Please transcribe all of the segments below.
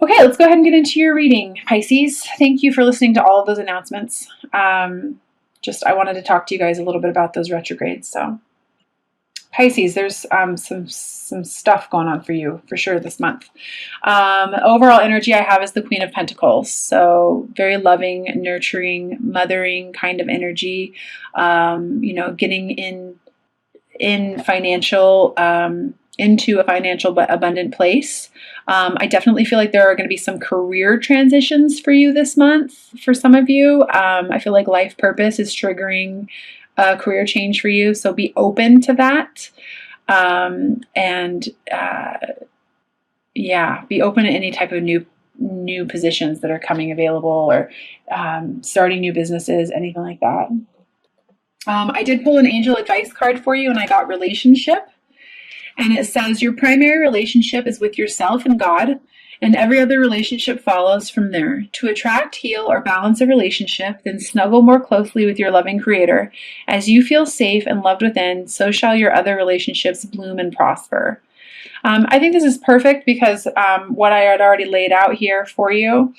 Okay, let's go ahead and get into your reading, Pisces. Thank you for listening to all of those announcements. I wanted to talk to you guys a little bit about those retrogrades. So, Pisces, there's some stuff going on for you for sure this month. Overall energy I have is the Queen of Pentacles, so very loving, nurturing, mothering kind of energy. Getting in financial into a financial but abundant place. I definitely feel like there are going to be some career transitions for you this month. For some of you, I feel like life purpose is triggering a career change for you, so be open to that. Be open to any type of new positions that are coming available, or starting new businesses, anything like that. I did pull an angel advice card for you, and I got relationship. And it says your primary relationship is with yourself and God, and every other relationship follows from there. To attract, heal, or balance a relationship, then snuggle more closely with your loving Creator. As you feel safe and loved within, so shall your other relationships bloom and prosper. I think this is perfect because what I had already laid out here for you,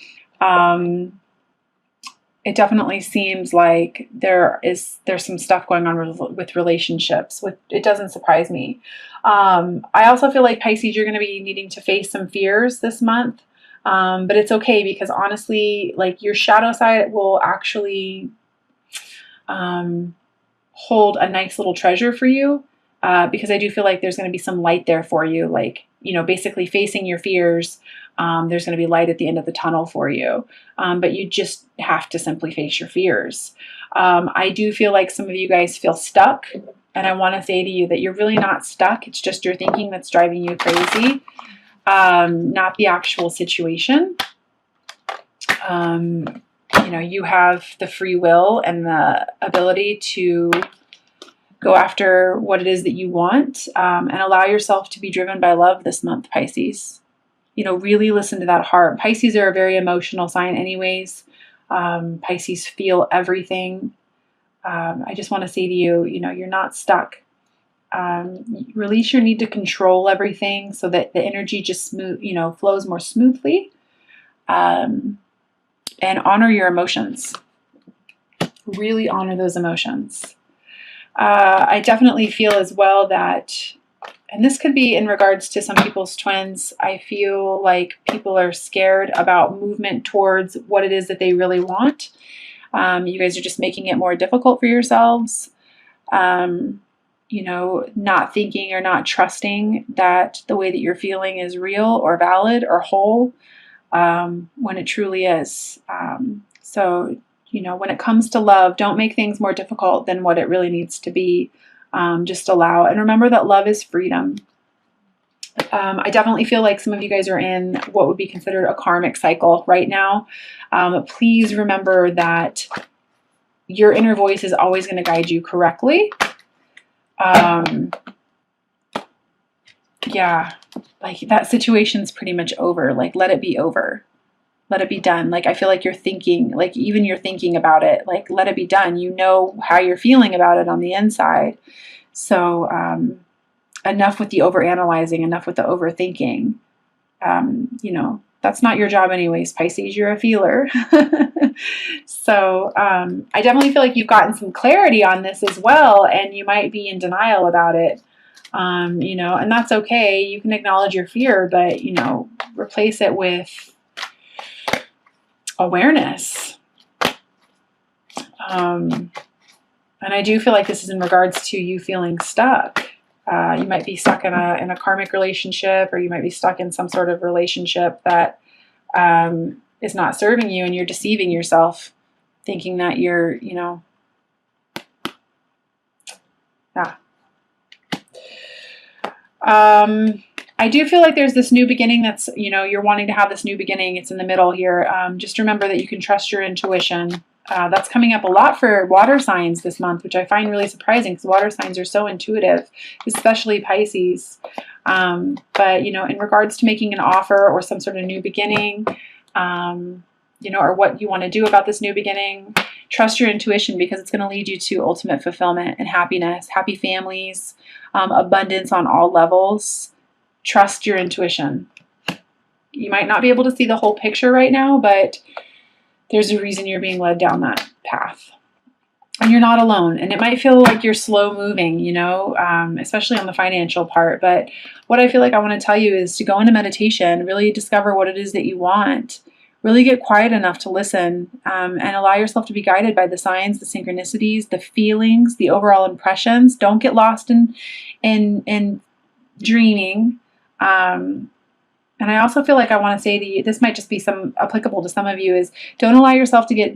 it definitely seems like there's some stuff going on with relationships. It doesn't surprise me. I also feel like, Pisces, you're going to be needing to face some fears this month, but it's okay because honestly, like, your shadow side will actually hold a nice little treasure for you, because I do feel like there's going to be some light there for you. Like, basically facing your fears. There's going to be light at the end of the tunnel for you, but you just have to simply face your fears. I do feel like some of you guys feel stuck, and I want to say to you that you're really not stuck. It's just your thinking that's driving you crazy, not the actual situation. You have the free will and the ability to go after what it is that you want, and allow yourself to be driven by love this month, Pisces. Really listen to that heart. Pisces are a very emotional sign anyways. Pisces feel everything. I just want to say to you, you're not stuck. Release your need to control everything so that the energy just flows more smoothly. And honor your emotions. Really honor those emotions. I definitely feel as well that, and this could be in regards to some people's twins, I feel like people are scared about movement towards what it is that they really want. You guys are just making it more difficult for yourselves. Not thinking or not trusting that the way that you're feeling is real or valid or whole, when it truly is. When it comes to love, don't make things more difficult than what it really needs to be. Just allow. And remember that love is freedom. I definitely feel like some of you guys are in what would be considered a karmic cycle right now. Please remember that your inner voice is always going to guide you correctly. Like, that situation's pretty much over. Like, let it be over. Let it be done. Like, I feel like you're thinking about it. Like, let it be done. You know how you're feeling about it on the inside. So enough with the overanalyzing, enough with the overthinking. That's not your job anyways, Pisces. You're a feeler. So I definitely feel like you've gotten some clarity on this as well, and you might be in denial about it. And that's okay. You can acknowledge your fear, but, replace it with awareness. And I do feel like this is in regards to you feeling stuck. You might be stuck in a karmic relationship, or you might be stuck in some sort of relationship that is not serving you, and you're deceiving yourself, thinking that you're, I do feel like there's this new beginning that's, you're wanting to have this new beginning. It's in the middle here. Just remember that you can trust your intuition. That's coming up a lot for water signs this month, which I find really surprising because water signs are so intuitive, especially Pisces. But, in regards to making an offer or some sort of new beginning, or what you want to do about this new beginning, trust your intuition, because it's going to lead you to ultimate fulfillment and happiness, happy families, abundance on all levels. Trust your intuition. You might not be able to see the whole picture right now, but there's a reason you're being led down that path. And you're not alone. And it might feel like you're slow moving, you know, especially on the financial part. But what I feel like I want to tell you is to go into meditation, really discover what it is that you want, really get quiet enough to listen, and allow yourself to be guided by the signs, the synchronicities, the feelings, the overall impressions. Don't get lost in dreaming. And I also feel like I want to say to you, this might just be some applicable to some of you, is don't allow yourself to get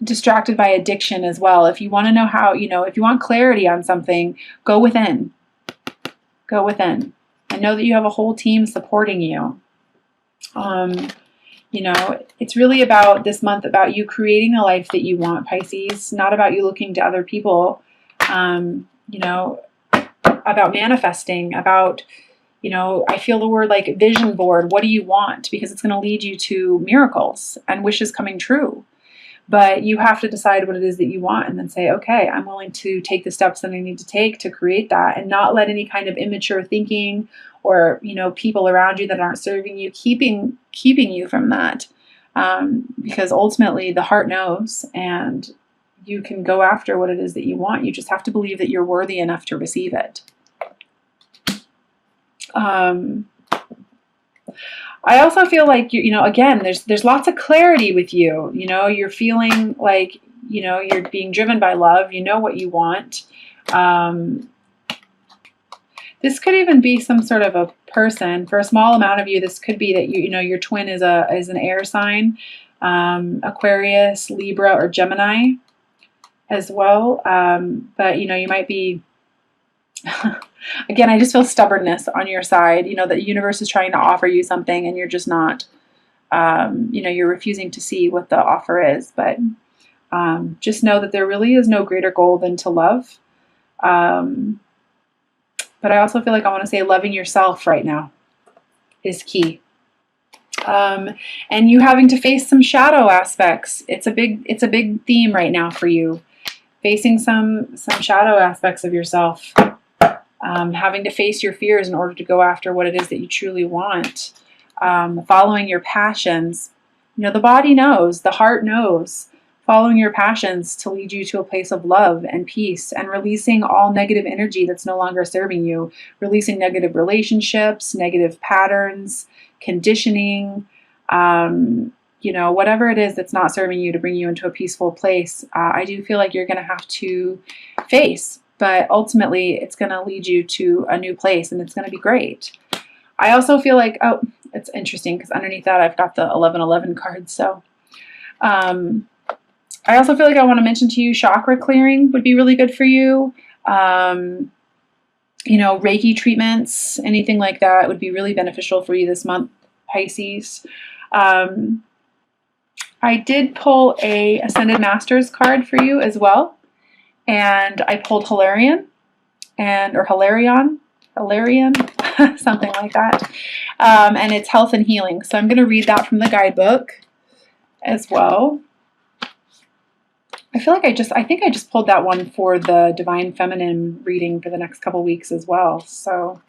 distracted by addiction as well. If you want to know how, you know, if you want clarity on something, go within. Go within. And know that you have a whole team supporting you. You know, it's really about this month, about you creating the life that you want, Pisces, not about you looking to other people, you know, about manifesting, about, you know, I feel the word like vision board. What do you want? Because it's going to lead you to miracles and wishes coming true. But you have to decide what it is that you want and then say, okay, I'm willing to take the steps that I need to take to create that, and not let any kind of immature thinking or, you know, people around you that aren't serving you, keeping you from that. Because ultimately the heart knows, and you can go after what it is that you want. You just have to believe that you're worthy enough to receive it. I also feel like, you know, again, there's lots of clarity with you. You know, you're feeling like, you know, you're being driven by love. You know what you want. This could even be some sort of a person. For a small amount of you, this could be that you know your twin is an air sign, Aquarius, Libra, or Gemini as well. But you know, you might be. Again, I just feel stubbornness on your side. You know, the universe is trying to offer you something and you're just not, you know, you're refusing to see what the offer is. But just know that there really is no greater goal than to love. But I also feel like I want to say loving yourself right now is key. And you having to face some shadow aspects. It's a big theme right now for you. Facing some shadow aspects of yourself. Having to face your fears in order to go after what it is that you truly want. Following your passions. You know, the body knows, the heart knows. Following your passions to lead you to a place of love and peace, and releasing all negative energy that's no longer serving you. Releasing negative relationships, negative patterns, conditioning, you know, whatever it is that's not serving you to bring you into a peaceful place. I do feel like you're going to have to face. But ultimately, it's going to lead you to a new place, and it's going to be great. I also feel like, oh, it's interesting because underneath that, I've got the 1111 card. So I also feel like I want to mention to you, chakra clearing would be really good for you. You know, Reiki treatments, anything like that would be really beneficial for you this month, Pisces. I did pull a Ascended Masters card for you as well. And I pulled Hilarion, or Hilarion, something like that. And it's health and healing. So I'm going to read that from the guidebook as well. I feel like I think I just pulled that one for the Divine Feminine reading for the next couple weeks as well. So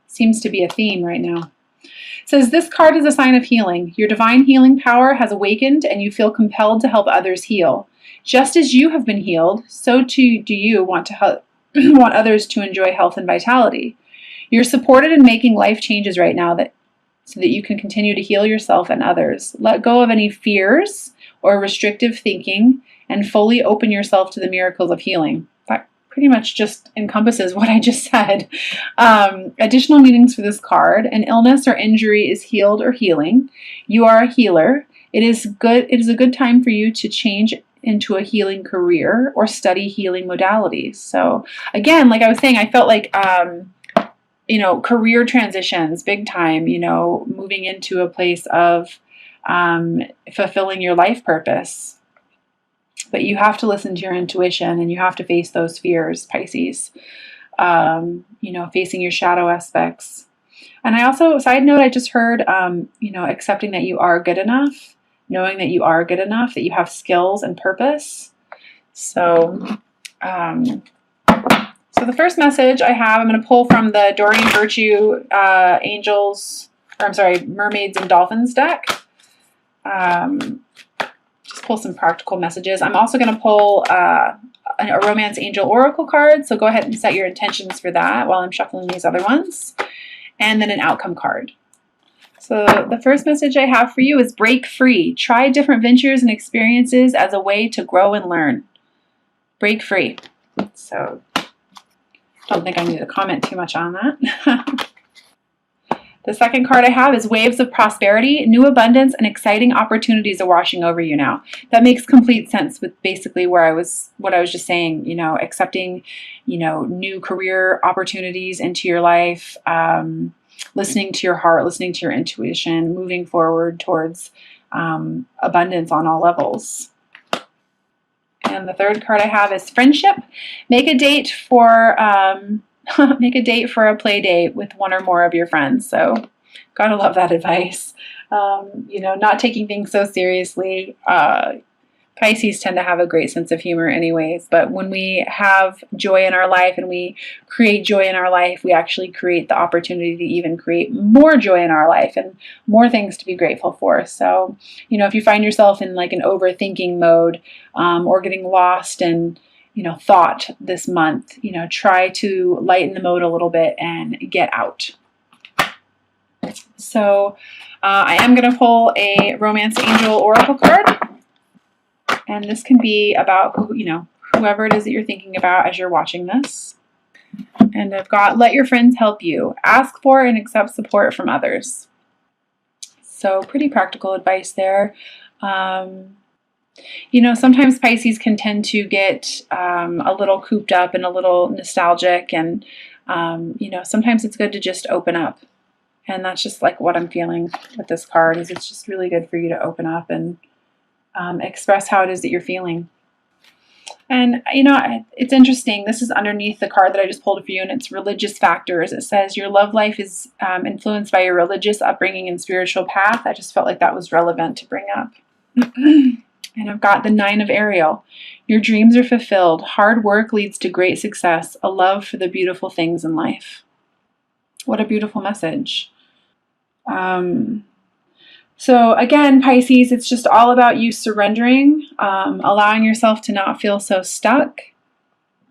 seems to be a theme right now. It says, this card is a sign of healing. Your divine healing power has awakened and you feel compelled to help others heal. Just as you have been healed, so too do you want to want others to enjoy health and vitality. You're supported in making life changes right now so that you can continue to heal yourself and others. Let go of any fears or restrictive thinking and fully open yourself to the miracles of healing. That pretty much just encompasses what I just said. Additional meanings for this card: an illness or injury is healed or healing. You are a healer. It is a good time for you to change into a healing career or study healing modalities. So again, like I was saying, I felt like, you know, career transitions, big time, you know, moving into a place of fulfilling your life purpose. But you have to listen to your intuition and you have to face those fears, Pisces, you know, facing your shadow aspects. And I also, side note, I just heard, you know, accepting that you are good enough. Knowing that you are good enough, that you have skills and purpose. So the the first message I have, I'm going to pull from the Doreen Virtue Mermaids and Dolphins deck. Just pull some practical messages. I'm also going to pull a Romance Angel Oracle card, so go ahead and set your intentions for that while I'm shuffling these other ones. And then an outcome card. So the first message I have for you is break free. Try different ventures and experiences as a way to grow and learn. Break free. So don't think I need to comment too much on that. The second card I have is waves of prosperity. New abundance and exciting opportunities are washing over you now. That makes complete sense with basically what I was just saying, accepting, new career opportunities into your life, listening to your heart, listening to your intuition, moving forward towards abundance on all levels. And the third card I have is friendship. Make a date for a play date with one or more of your friends. So, gotta love that advice. Not taking things so seriously. Pisces tend to have a great sense of humor anyways, but when we have joy in our life and we create joy in our life, we actually create the opportunity to even create more joy in our life and more things to be grateful for. So, if you find yourself in like an overthinking mode or getting lost in, thought this month, try to lighten the mode a little bit and get out. So I am going to pull a Romance Angel Oracle card. And this can be about, whoever it is that you're thinking about as you're watching this. And I've got, let your friends help you. Ask for and accept support from others. So pretty practical advice there. Sometimes Pisces can tend to get a little cooped up and a little nostalgic. And, sometimes it's good to just open up. And that's just like what I'm feeling with this card is it's just really good for you to open up and express how it is that you're feeling. And, it's interesting. This is underneath the card that I just pulled for you, and it's religious factors. It says your love life is influenced by your religious upbringing and spiritual path. I just felt like that was relevant to bring up. And I've got the 9 of Ariel. Your dreams are fulfilled. Hard work leads to great success. A love for the beautiful things in life. What a beautiful message. So again, Pisces, it's just all about you surrendering, allowing yourself to not feel so stuck,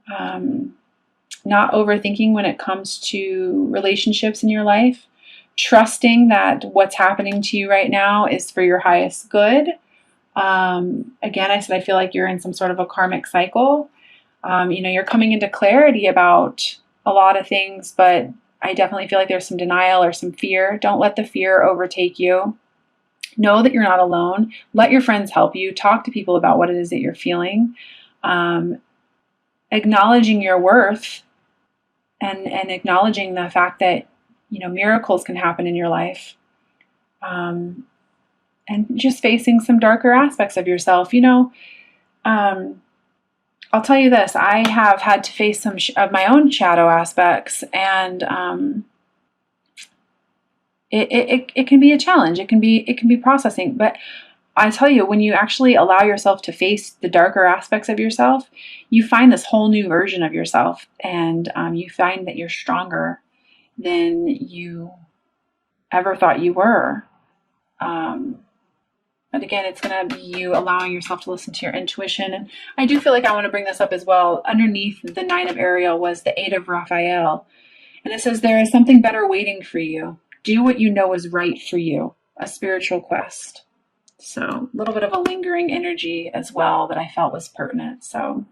not overthinking when it comes to relationships in your life, trusting that what's happening to you right now is for your highest good. Again, I said I feel like you're in some sort of a karmic cycle. You're coming into clarity about a lot of things, but I definitely feel like there's some denial or some fear. Don't let the fear overtake you. Know that you're not alone. Let your friends help you. Talk to people about what it is that you're feeling. Acknowledging your worth and acknowledging the fact that, miracles can happen in your life. And just facing some darker aspects of yourself. I'll tell you this, I have had to face some of my own shadow aspects, and it can be a challenge. It can be processing, but I tell you, when you actually allow yourself to face the darker aspects of yourself, you find this whole new version of yourself, and you find that you're stronger than you ever thought you were. But again, it's going to be you allowing yourself to listen to your intuition. And I do feel like I want to bring this up as well. Underneath the 9 of Ariel was the 8 of Raphael. And it says, there is something better waiting for you. Do what you know is right for you. A spiritual quest. So a little bit of a lingering energy as well that I felt was pertinent. So